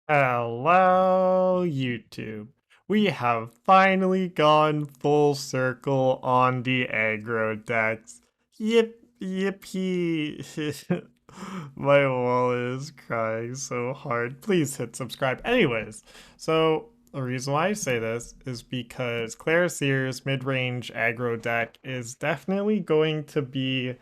Hello, YouTube. We have finally gone full circle on the aggro decks. Yippee. My wallet is crying so hard. Please hit subscribe. Anyways, so the reason why I say this is because Claire Sear's mid-range aggro deck is definitely going to be,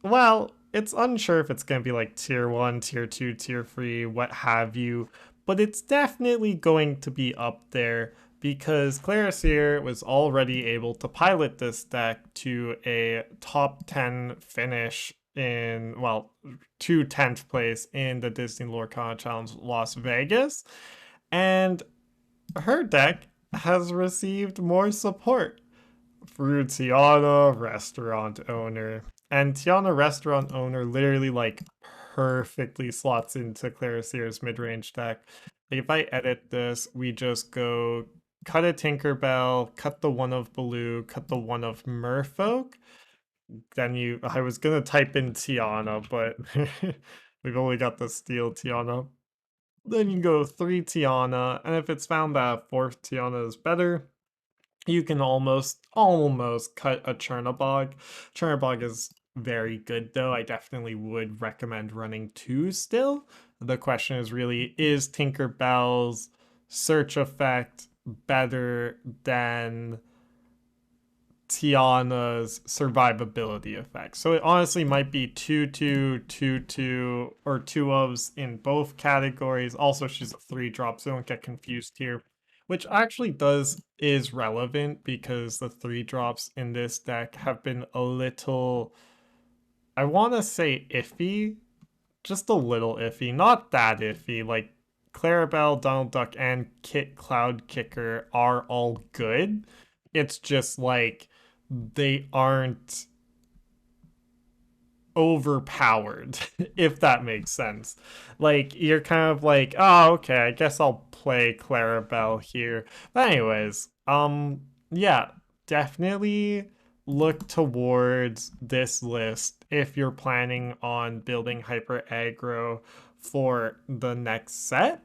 well, it's unsure if it's going to be like tier 1, tier 2, tier 3, what have you, but it's definitely going to be up there because Clariseer was already able to pilot this deck to a top 10 finish in, well, to 10th place in the Disney Lorcana Challenge Las Vegas. And her deck has received more support through Tiana Restaurant Owner. And Tiana Restaurant Owner literally like perfectly slots into Clariseer's mid-range deck. Like if I edit this, we just go cut a Tinkerbell, cut the one of Baloo, cut the one of Merfolk. Then I was gonna type in Tiana, but we've only got the steel Tiana. Then you go 3 Tiana, and if it's found that 4th Tiana is better, you can almost cut a Chernabog. Chernabog is very good though. I definitely would recommend running 2 still. The question is really, is Tinkerbell's search effect better than Tiana's survivability effect? So it honestly might be 2-2, 2-2, or 2 ofs in both categories. Also, she's a 3-drop, so don't get confused here. Which actually is relevant because the 3-drops in this deck have been a little, I want to say iffy, just a little iffy, not that iffy. Like Clarabelle, Donald Duck, and Kit Cloud Kicker are all good. It's just like they aren't overpowered, if that makes sense. Like, you're kind of like, oh, okay, I guess I'll play Clarabelle here. But anyways, yeah, definitely look towards this list if you're planning on building hyper aggro for the next set.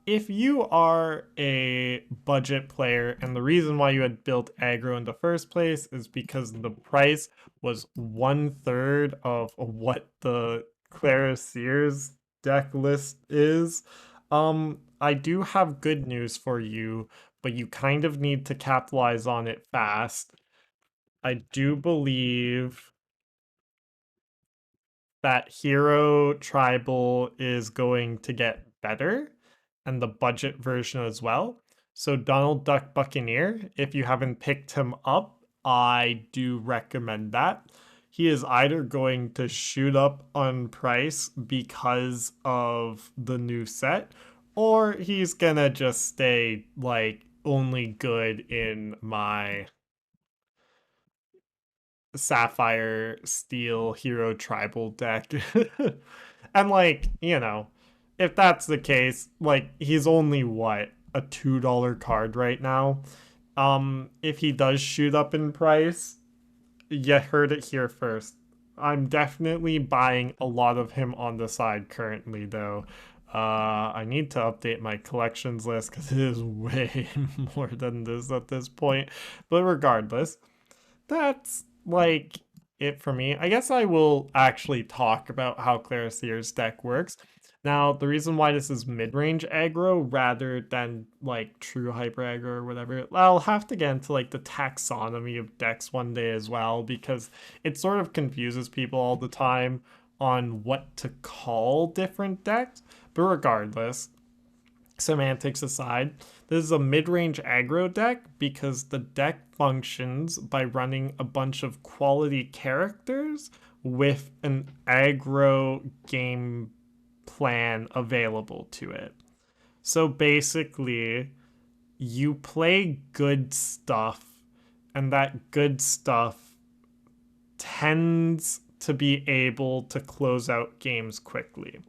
If you are a budget player, and the reason why you had built aggro in the first place is because the price was 1/3 of what the Clara Sears deck list is. I do have good news for you, but you kind of need to capitalize on it fast. I do believe that Hero Tribal is going to get better, and the budget version as well. So Donald Duck Buccaneer, if you haven't picked him up, I do recommend that. He is either going to shoot up on price because of the new set, or he's gonna just stay like only good in my Sapphire Steel Hero Tribal deck. And like, if that's the case, like he's only what, a $2 card right now. If he does shoot up in price, you heard it here first. I'm definitely buying a lot of him on the side currently though. I need to update my collections list because it is way more than this at this point. But regardless, that's like it for me. I guess I will actually talk about how Clariseer's deck works. Now, the reason why this is mid-range aggro rather than like true hyper aggro or whatever, I'll have to get into like the taxonomy of decks one day as well because it sort of confuses people all the time on what to call different decks. But regardless, semantics aside, this is a mid-range aggro deck because the deck functions by running a bunch of quality characters with an aggro game plan available to it. So basically, you play good stuff, and that good stuff tends to be able to close out games quickly.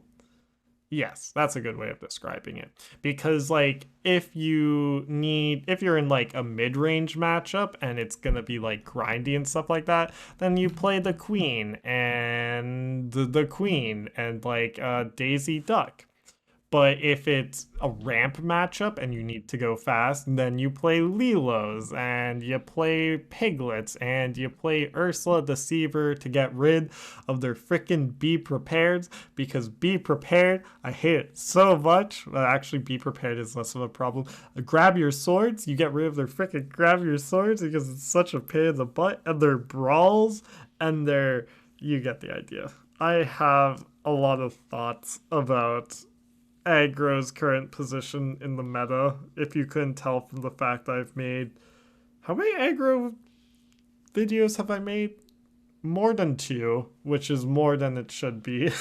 Yes, that's a good way of describing it. Because like if you're in like a mid-range matchup and it's going to be like grindy and stuff like that, then you play the queen and the queen and like Daisy Duck. But if it's a ramp matchup and you need to go fast, then you play Lilos and you play Piglets and you play Ursula Deceiver to get rid of their freaking Be Prepared. Because Be Prepared, I hate it so much. But actually, Be Prepared is less of a problem. Grab Your Swords, you get rid of their freaking Grab Your Swords because it's such a pain in the butt. And their brawls and their. You get the idea. I have a lot of thoughts about Aggro's current position in the meta, if you couldn't tell from the fact I've made. How many Aggro videos have I made? More than two, which is more than it should be.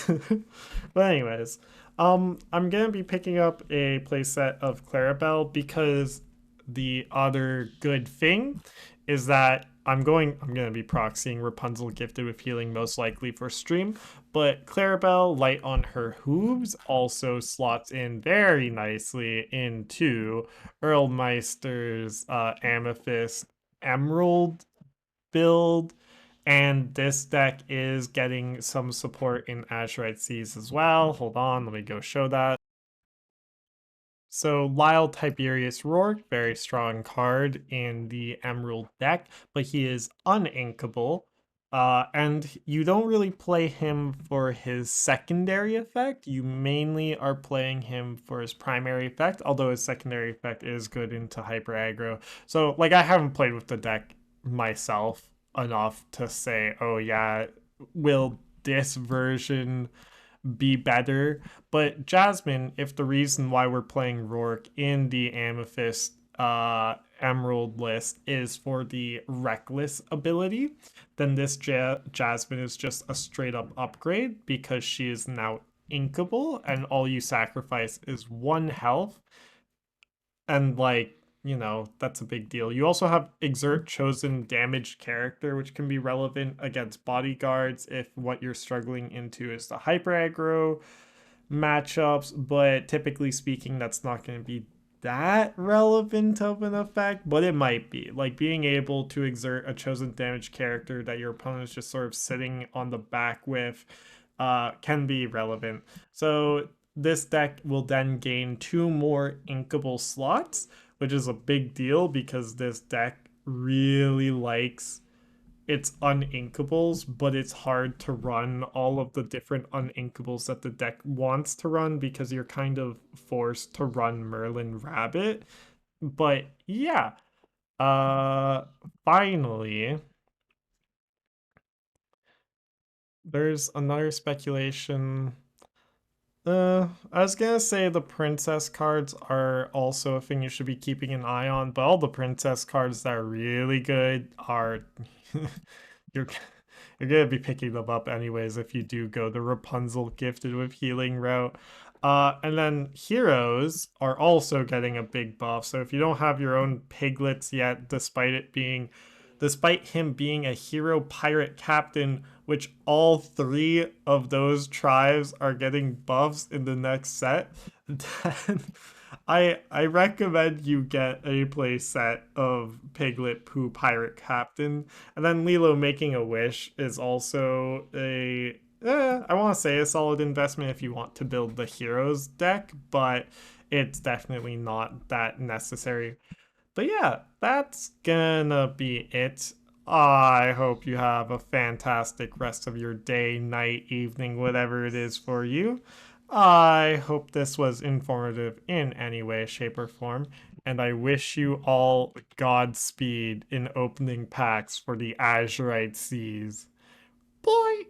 But anyways, I'm gonna be picking up a playset of Clarabelle because the other good thing is that I'm gonna be proxying Rapunzel gifted with healing most likely for stream, but Clarabelle light on her hooves also slots in very nicely into Earlmeister's Amethyst Emerald build, and this deck is getting some support in Azurite Seas as well. Hold on, let me go show that. So Lyle Tiberius Rourke, very strong card in the Emerald deck, but he is uninkable. And you don't really play him for his secondary effect. You mainly are playing him for his primary effect, although his secondary effect is good into hyper aggro. So, like, I haven't played with the deck myself enough to say, oh, yeah, will this version be better? But Jasmine, if the reason why we're playing Rourke in the Amethyst Emerald list is for the Reckless ability, then this Jasmine is just a straight up upgrade because she is now inkable and all you sacrifice is 1 health. And like, that's a big deal. You also have Exert Chosen Damaged Character, which can be relevant against bodyguards if what you're struggling into is the hyper aggro matchups, but typically speaking, that's not going to be that relevant of an effect, but it might be. Like being able to exert a chosen damage character that your opponent is just sort of sitting on the back with can be relevant. So this deck will then gain 2 more inkable slots, which is a big deal because this deck really likes its uninkables, but it's hard to run all of the different uninkables that the deck wants to run because you're kind of forced to run Merlin Rabbit. But yeah, uh finally, there's another speculation. I was gonna say the princess cards are also a thing you should be keeping an eye on, but all the princess cards that are really good are you're you're gonna be picking them up anyways if you do go the Rapunzel gifted with healing route. And then heroes are also getting a big buff. So if you don't have your own piglets yet, despite him being a hero pirate captain, which all 3 of those tribes are getting buffs in the next set, then I recommend you get a play set of Piglet Pooh Pirate Captain. And then Lilo Making a Wish is also I want to say a solid investment if you want to build the heroes deck, but it's definitely not that necessary. But yeah, that's gonna be it. I hope you have a fantastic rest of your day, night, evening, whatever it is for you. I hope this was informative in any way, shape, or form, and I wish you all Godspeed in opening packs for the Azurite Seas. Bye!